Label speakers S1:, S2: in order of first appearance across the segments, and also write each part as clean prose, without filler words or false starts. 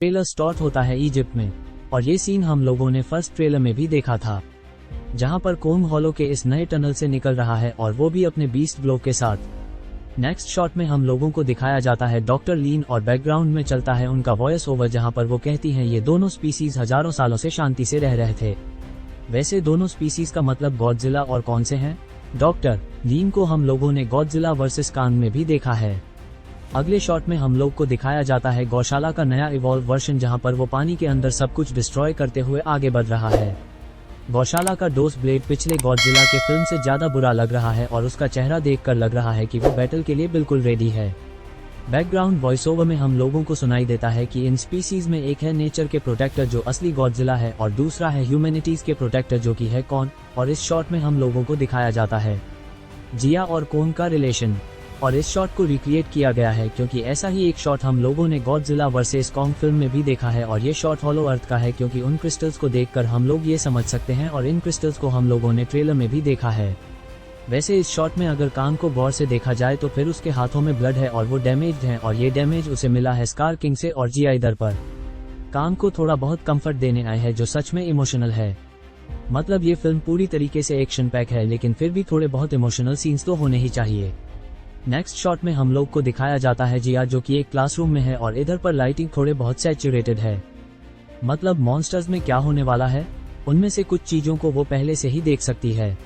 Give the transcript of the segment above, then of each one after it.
S1: Trailer start होता है Egypt में, और ये सीन हम लोगों ने फर्स्ट ट्रेलर में भी देखा था, जहां पर कोंग हॉलो के इस नए टनल से निकल रहा है और वो भी अपने बीस्ट ग्लो के साथ। नेक्स्ट शॉट में हम लोगों को दिखाया जाता है डॉक्टर लीन और बैकग्राउंड में चलता है उनका वॉइस ओवर, जहां पर वो कहती हैं ये दोनों स्पीसीज हजारों सालों से शांति से रह रहे थे। वैसे दोनों स्पीसीज का मतलब गॉडजिला और कौन से हैं? डॉक्टर लीन को हम लोगों ने गॉडजिला वर्सेस कांग में भी देखा है। अगले शॉट में हम लोग को दिखाया जाता है गौशाला का नया इवॉल्व वर्जन, जहां पर वो पानी के अंदर सब कुछ डिस्ट्रॉय करते हुए आगे बढ़ रहा है। गौशाला का डोस ब्लेड पिछले गॉडजिला के फिल्म से ज्यादा बुरा लग रहा है और उसका चेहरा देखकर लग रहा है कि वो बैटल के लिए बिल्कुल रेडी है। बैकग्राउंड वॉइस ओवर में हम लोगों को सुनाई देता है कि इन स्पीसीज में एक है नेचर के प्रोटेक्टर जो असली गॉडजिला है, और दूसरा है ह्यूमैनिटीज के प्रोटेक्टर जो कि है कौन। और इस शॉट में हम लोगों को दिखाया जाता है जिया और कोंग का रिलेशन, और इस शॉट को रिक्रिएट किया गया है क्योंकि ऐसा ही एक शॉट हम लोगों ने गॉडजिला वर्सेस कॉन्ग फिल्म में भी देखा है, और ये शॉट हॉलो अर्थ का है क्योंकि उन क्रिस्टल्स को देखकर हम लोग ये समझ सकते हैं, और इन क्रिस्टल्स को हम लोगों ने ट्रेलर में भी देखा है। वैसे इस शॉट में अगर कांग को गौर से देखा जाए तो फिर उसके हाथों में ब्लड है और वो डैमेज्ड है, और ये डैमेज उसे मिला है स्कार किंग से और जिया इधर पर कांग को थोड़ा बहुत कंफर्ट देने आए हैं, जो सच में इमोशनल है। मतलब ये फिल्म पूरी तरीके से एक्शन पैक है, लेकिन फिर भी थोड़े बहुत इमोशनल सीन्स तो होने ही चाहिए। नेक्स्ट शॉट में हम लोग को दिखाया जाता है जिया जो कि एक क्लासरूम में है, और इधर पर लाइटिंग थोड़े बहुत सैचुरेटेड है। मतलब मॉन्स्टर्स में क्या होने वाला है उनमें से कुछ चीजों को वो पहले से ही देख सकती है।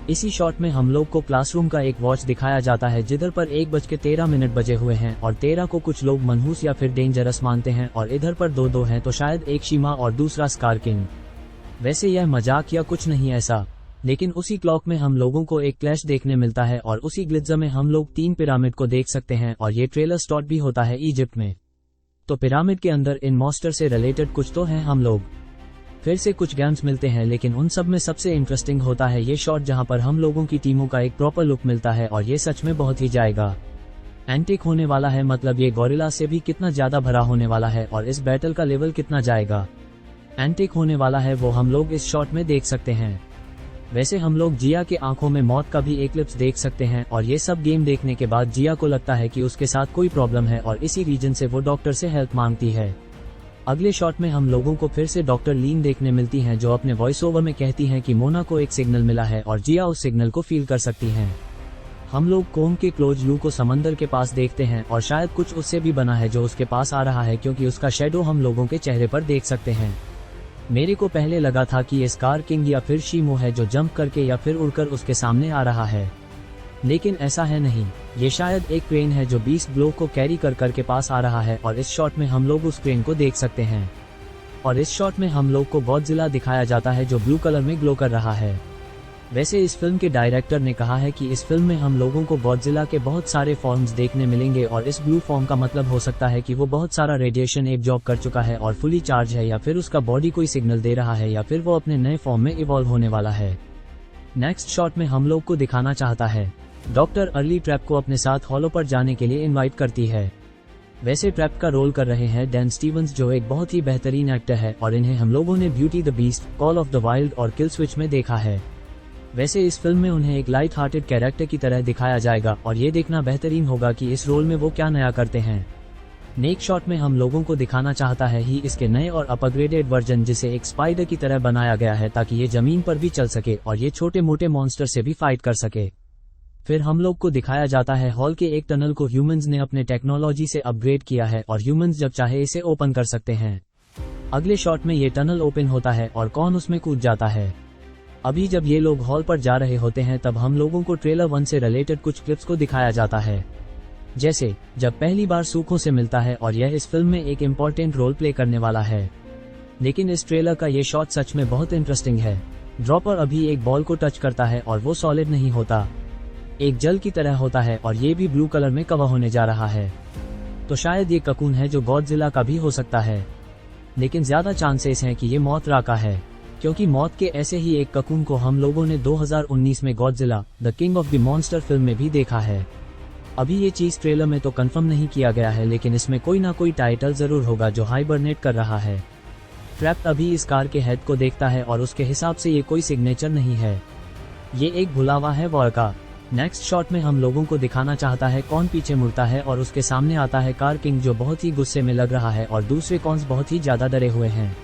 S1: इसी शॉट में हम लोग को क्लासरूम का एक वॉच दिखाया जाता है जिधर पर 1:13 बजे हुए हैं, और 13 को कुछ लोग मनहूस या फिर डेंजरस मानते हैं, और इधर पर दो हैं तो शायद एक शीमा और दूसरा स्कार किंग। वैसे यह मजाक या कुछ नहीं ऐसा, लेकिन उसी क्लॉक में हम लोगों को एक क्लैश देखने मिलता है, और उसी ग्लिट्ज़र में हम लोग 3 पिरामिड को देख सकते हैं, और ये ट्रेलर स्टार्ट भी होता है इजिप्ट में। तो पिरामिड के अंदर इन मॉन्स्टर से रिलेटेड कुछ तो हैं हम लोग। फिर से कुछ गेम्स मिलते हैं, लेकिन उन सब में सबसे इंटरेस्टिंग होता है ये शॉट जहां पर हम लोगों की टीमों का एक प्रॉपर लुक मिलता है, और ये सच में बहुत ही जाएगा एंटिक होने वाला है। मतलब ये गोरिल्ला से भी कितना ज्यादा भरा होने वाला है, और इस बैटल का लेवल कितना जाएगा एंटिक होने वाला है वो हम लोग इस शॉट में देख सकते हैं। वैसे हम लोग जिया के आंखों में मौत का भी एक्लिप्स देख सकते हैं, और ये सब गेम देखने के बाद जिया को लगता है कि उसके साथ कोई प्रॉब्लम है, और इसी रीजन से वो डॉक्टर से हेल्प मांगती है। अगले शॉट में हम लोगों को फिर से डॉक्टर लीन देखने मिलती हैं, जो अपने वॉइस ओवर में कहती हैं कि मोना को एक सिग्नल मिला है और जिया उस सिग्नल को फील कर सकती हैं। हम लोग कोंग के क्लोज लू को समंदर के पास देखते हैं, और शायद कुछ उससे भी बना है जो उसके पास आ रहा है, क्योंकि उसका शेडो हम लोगों के चेहरे पर देख सकते हैं। मेरे को पहले लगा था कि ये स्कार किंग या फिर शीमो है जो जंप करके या फिर उड़कर उसके सामने आ रहा है, लेकिन ऐसा है नहीं। ये शायद एक क्रेन है जो बीस्ट ग्लो को कैरी कर के पास आ रहा है, और इस शॉट में हम लोग उस क्रेन को देख सकते हैं। और इस शॉट में हम लोग को गॉडजिला दिखाया जाता है जो ब्लू कलर में ग्लो कर रहा है। वैसे इस फिल्म के डायरेक्टर ने कहा है कि इस फिल्म में हम लोगों को गॉडजिला के बहुत सारे फॉर्म्स देखने मिलेंगे, और इस ब्लू फॉर्म का मतलब हो सकता है कि वो बहुत सारा रेडिएशन एब्जॉर्ब कर चुका है और फुली चार्ज है, या फिर उसका बॉडी कोई सिग्नल दे रहा है, या फिर वो अपने नए फॉर्म में इवॉल्व होने वाला है। नेक्स्ट शॉट में हम लोग को दिखाना चाहता है डॉक्टर अर्ली ट्रैप को अपने साथ हॉलो पर जाने के लिए इन्वाइट करती है। वैसे ट्रैप का रोल कर रहे हैं डैन स्टीवंस, जो एक बहुत ही बेहतरीन एक्टर है, और इन्हें हम लोगों ने beauty the beast, call of the wild और किल स्विच में देखा है। वैसे इस फिल्म में उन्हें एक लाइट हार्टेड कैरेक्टर की तरह दिखाया जाएगा, और ये देखना बेहतरीन होगा कि इस रोल में वो क्या नया करते हैं। नेक्स्ट शॉट में हम लोगों को दिखाना चाहता है ही इसके नए और अपग्रेडेड वर्जन, जिसे एक स्पाइडर की तरह बनाया गया है ताकि ये जमीन पर भी चल सके और ये छोटे मोटे मॉन्स्टर से भी फाइट कर सके। फिर हम लोग को दिखाया जाता है हॉल के एक टनल को ह्यूमंस ने अपने टेक्नोलॉजी से अपग्रेड किया है, और ह्यूमंस जब चाहे इसे ओपन कर सकते हैं। अगले शॉट में ये टनल ओपन होता है और कौन उसमें कूद जाता है। अभी जब ये लोग हॉल पर जा रहे होते हैं तब हम लोगों को ट्रेलर 1 से रिलेटेड कुछ क्लिप्स को दिखाया जाता है, जैसे जब पहली बार सूखों से मिलता है, और यह इस फिल्म में एक इम्पोर्टेंट रोल प्ले करने वाला है। लेकिन इस ट्रेलर का ये शॉट सच में बहुत इंटरेस्टिंग है। ड्रॉपर अभी एक बॉल को टच करता है और वो सॉलिड नहीं होता, एक जल की तरह होता है, और ये भी ब्लू कलर में कवर होने जा रहा है। तो शायद ये ककून है जो गॉडजिला का भी हो सकता है, लेकिन ज्यादा चांसेस हैं कि ये मोथरा का है, क्योंकि मौत के ऐसे ही एक ककून को हम लोगों ने 2019 में Godzilla the king of the monster film में भी देखा है। अभी ये चीज ट्रेलर में तो कंफर्म नहीं किया गया है, लेकिन इसमें कोई ना कोई टाइटल जरूर होगा जो हाइबरनेट कर रहा है। ट्रैप अभी इस कार के हेड को देखता है, और उसके हिसाब से ये कोई सिग्नेचर नहीं है, ये एक भुलावा है वॉर का। नेक्स्ट शॉट में हम लोगों को दिखाना चाहता है कौन पीछे मुड़ता है और उसके सामने आता है कार किंग, जो बहुत ही गुस्से में लग रहा है और दूसरे कॉन्स बहुत ही ज्यादा डरे हुए हैं।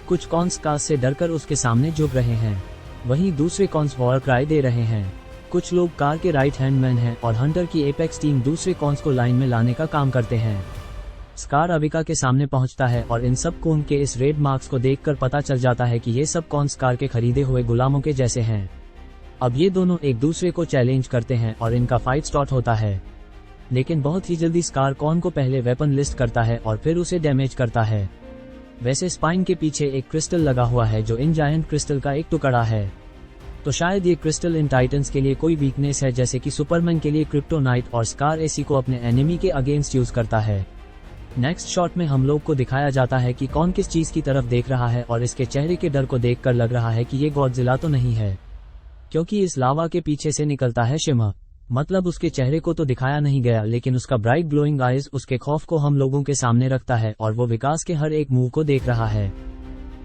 S1: कुछ कॉन्स कार से डरकर उसके सामने झुक रहे हैं, वहीं दूसरे कॉन्स वॉर क्राई दे रहे हैं। कुछ लोग कार के राइट हैंड मैन हैं और हंटर की एपेक्स टीम दूसरे कॉन्स को लाइन में लाने का काम करते हैं। स्कार अविका के सामने पहुंचता है और इन सब को उनके इस रेड मार्क्स को देखकर पता चल जाता है कि ये सब कॉन्स कार के खरीदे हुए गुलामों के जैसे हैं। अब ये दोनों एक दूसरे को चैलेंज करते हैं और इनका फाइट स्टार्ट होता है, लेकिन बहुत ही जल्दी स्कार कॉन को पहले वेपन लिस्ट करता है और फिर उसे डैमेज करता है। वैसे स्पाइन के पीछे एक क्रिस्टल लगा हुआ है जो इन जायंट क्रिस्टल का एक टुकड़ा है, तो शायद ये क्रिस्टल इन टाइटन्स के लिए कोई वीकनेस है, जैसे कि सुपरमैन के लिए क्रिप्टोनाइट, और स्कार इसी को अपने एनिमी के अगेंस्ट यूज करता है। नेक्स्ट शॉट में हम लोग को दिखाया जाता है कि कौन किस चीज की तरफ देख रहा है और इसके चेहरे के डर को देखकर लग रहा है कि ये गॉडजिला तो नहीं है, क्योंकि इस लावा के पीछे से निकलता है शिमर। मतलब उसके चेहरे को तो दिखाया नहीं गया, लेकिन उसका ब्राइट ग्लोइंग आइज उसके खौफ को हम लोगों के सामने रखता है और वो विकास के हर एक मूव को देख रहा है।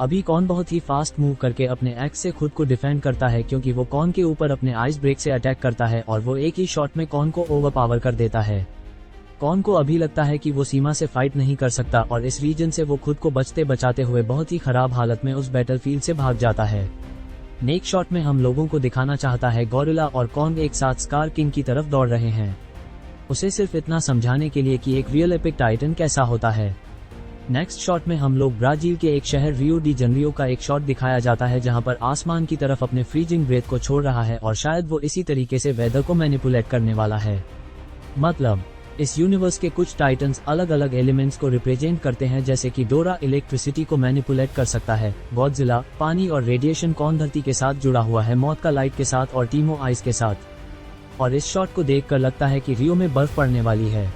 S1: अभी कौन बहुत ही फास्ट मूव करके अपने एक्स से खुद को डिफेंड करता है, क्योंकि वो कौन के ऊपर अपने आइस ब्रेक से अटैक करता है और वो एक ही शॉट में कौन को ओवरपावर कर देता है। कौन को अभी लगता है कि वो सीमा से फाइट नहीं कर सकता और इस रीजन से वो खुद को बचते बचाते हुए बहुत ही खराब हालत में उस बैटलफील्ड से भाग जाता है। नेक्स्ट शॉट में हम लोगों को दिखाना चाहता है गॉरिला और कॉन्ग एक साथ स्कार किंग की तरफ दौड़ रहे हैं, उसे सिर्फ इतना समझाने के लिए कि एक रियल एपिक टाइटन कैसा होता है। नेक्स्ट शॉट में हम लोग ब्राजील के एक शहर रियो डी जनरियो का एक शॉट दिखाया जाता है, जहां पर आसमान की तरफ अपने फ्रीजिंग ब्रेथ को छोड़ रहा है और शायद वो इसी तरीके से वेदर को मैनिपुलेट करने वाला है। मतलब इस यूनिवर्स के कुछ टाइटन्स अलग अलग एलिमेंट्स को रिप्रेजेंट करते हैं, जैसे कि डोरा इलेक्ट्रिसिटी को मैनिपुलेट कर सकता है, गॉडजिला पानी और रेडिएशन, कौन धरती के साथ जुड़ा हुआ है, मौत का लाइट के साथ और टीमो आइस के साथ। और इस शॉट को देखकर लगता है कि रियो में बर्फ पड़ने वाली है,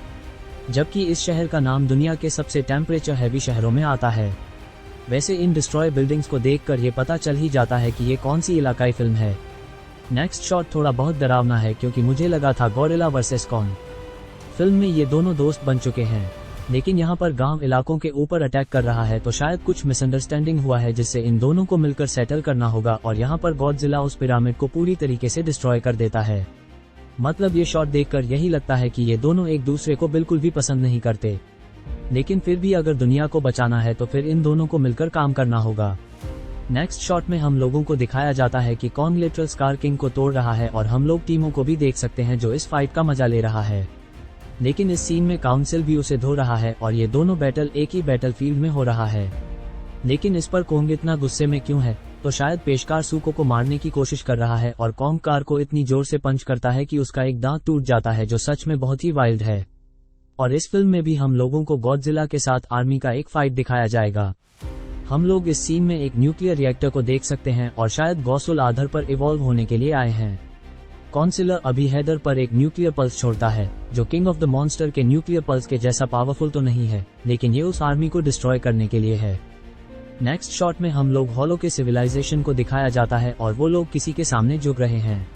S1: जबकि इस शहर का नाम दुनिया के सबसे टेम्परेचर हैवी शहरों में आता है। वैसे इन डिस्ट्रॉय बिल्डिंग्स को देखकर ये पता चल ही जाता है कि ये कौन सी इलाकाई फिल्म है। नेक्स्ट शॉट थोड़ा बहुत डरावना है, क्योंकि मुझे लगा था गॉरिला वर्सेस कॉन। फिल्म में ये दोनों दोस्त बन चुके हैं, लेकिन यहाँ पर गांव इलाकों के ऊपर अटैक कर रहा है, तो शायद कुछ मिसअंडरस्टैंडिंग हुआ है जिससे इन दोनों को मिलकर सेटल करना होगा और यहाँ पर गॉडजिला उस पिरामिड को पूरी तरीके से डिस्ट्रॉय कर देता है। मतलब ये शॉट देखकर यही लगता है कि ये दोनों एक दूसरे को बिल्कुल भी पसंद नहीं करते, लेकिन फिर भी अगर दुनिया को बचाना है तो फिर इन दोनों को मिलकर काम करना होगा। नेक्स्ट शॉट में हम लोगों को दिखाया जाता है कि कॉन लिटरल स्कार किंग को तोड़ रहा है और हम लोग टीमों को भी देख सकते हैं जो इस फाइट का मजा ले रहा है, लेकिन इस सीन में काउंसिल भी उसे धो रहा है और ये दोनों बैटल एक ही बैटलफील्ड में हो रहा है। लेकिन इस पर कोंग इतना गुस्से में क्यों है? तो शायद पेशकार सूको को मारने की कोशिश कर रहा है और कोंग कार को इतनी जोर से पंच करता है कि उसका एक दांत टूट जाता है, जो सच में बहुत ही वाइल्ड है। और इस फिल्म में भी हम लोगों को गॉडजिला के साथ आर्मी का एक फाइट दिखाया जाएगा। हम लोग इस सीन में एक न्यूक्लियर रिएक्टर को देख सकते हैं और शायद गॉसुल आधार पर इवॉल्व होने के लिए आए हैं। काउंसिलर अभी हैदर पर एक न्यूक्लियर पल्स छोड़ता है, जो किंग ऑफ द मॉन्स्टर के न्यूक्लियर पल्स के जैसा पावरफुल तो नहीं है, लेकिन ये उस आर्मी को डिस्ट्रॉय करने के लिए है। नेक्स्ट शॉट में हम लोग हॉलो के सिविलाइजेशन को दिखाया जाता है और वो लोग किसी के सामने झुक रहे हैं।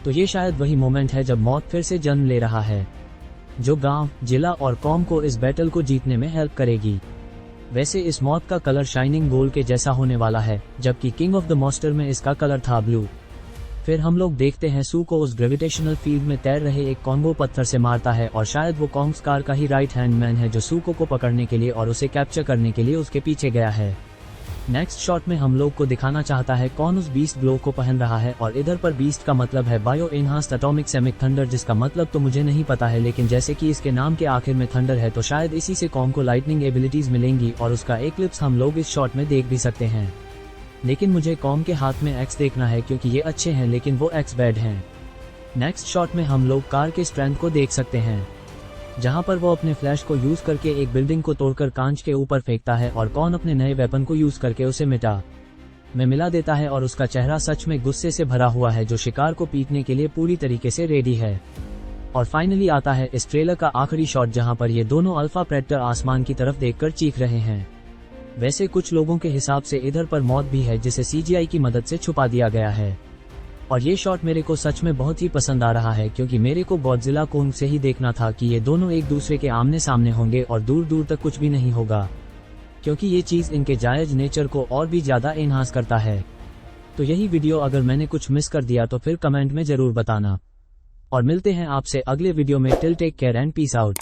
S1: तो ये शायद वही मोमेंट है जब मौत फिर से जन्म ले रहा है, जो गांव, जिला और कौम को इस बैटल को जीतने में हेल्प करेगी। वैसे इस मौत का कलर शाइनिंग गोल्ड के जैसा होने वाला है, जबकि किंग ऑफ द मॉन्स्टर में इसका कलर था ब्लू। फिर हम लोग देखते हैं सू को उस ग्रेविटेशनल फील्ड में तैर रहे एक कॉन्गो पत्थर से मारता है और शायद वो कॉन्ग स्कार का ही राइट हैंड मैन है, जो सूको को पकड़ने के लिए और उसे कैप्चर करने के लिए उसके पीछे गया है। नेक्स्ट शॉट में हम लोग को दिखाना चाहता है कौन उस बीस्ट ग्लो को पहन रहा है और इधर पर बीस्ट का मतलब है बायो एनहांस्ड एटॉमिक सेमिक थंडर, जिसका मतलब तो मुझे नहीं पता है, लेकिन जैसे कि इसके नाम के आखिर में थंडर है तो शायद इसी से कॉम को लाइटनिंग एबिलिटीज मिलेंगी और उसका एक क्लिप्स हम लोग इस शॉट में देख भी सकते हैं। लेकिन मुझे कॉम के हाथ में एक्स देखना है, क्योंकि ये अच्छे हैं लेकिन वो एक्स बैड हैं। नेक्स्ट शॉट में हम लोग कार के स्ट्रेंथ को देख सकते हैं, जहां पर वो अपने फ्लैश को यूज करके एक बिल्डिंग को तोड़कर कांच के ऊपर फेंकता है और कौन अपने नए वेपन को यूज करके उसे मिला देता है और उसका चेहरा सच में गुस्से से भरा हुआ है, जो शिकार को पीटने के लिए पूरी तरीके से रेडी है। और फाइनली आता है इस ट्रेलर का आखिरी शॉट, जहां पर ये दोनों अल्फा प्रेडेटर आसमान की तरफ देखकर चीख रहे हैं। वैसे कुछ लोगों के हिसाब से इधर पर मौत भी है, जिसे सीजीआई की मदद से छुपा दिया गया है। और ये शॉट मेरे को सच में बहुत ही पसंद आ रहा है, क्योंकि मेरे को गॉडजिला कोंग से ही देखना था कि ये दोनों एक दूसरे के आमने सामने होंगे और दूर दूर तक कुछ भी नहीं होगा, क्योंकि ये चीज इनके जायज नेचर को और भी ज्यादा एनहांस करता है। तो यही वीडियो, अगर मैंने कुछ मिस कर दिया तो फिर कमेंट में जरूर बताना। और मिलते हैं आपसे अगले वीडियो में। Till take care and peace out.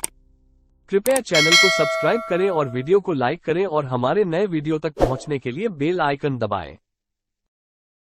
S2: कृपया चैनल को सब्सक्राइब करें और वीडियो को लाइक करें और हमारे नए वीडियो तक पहुंचने के लिए बेल आइकन दबाएं।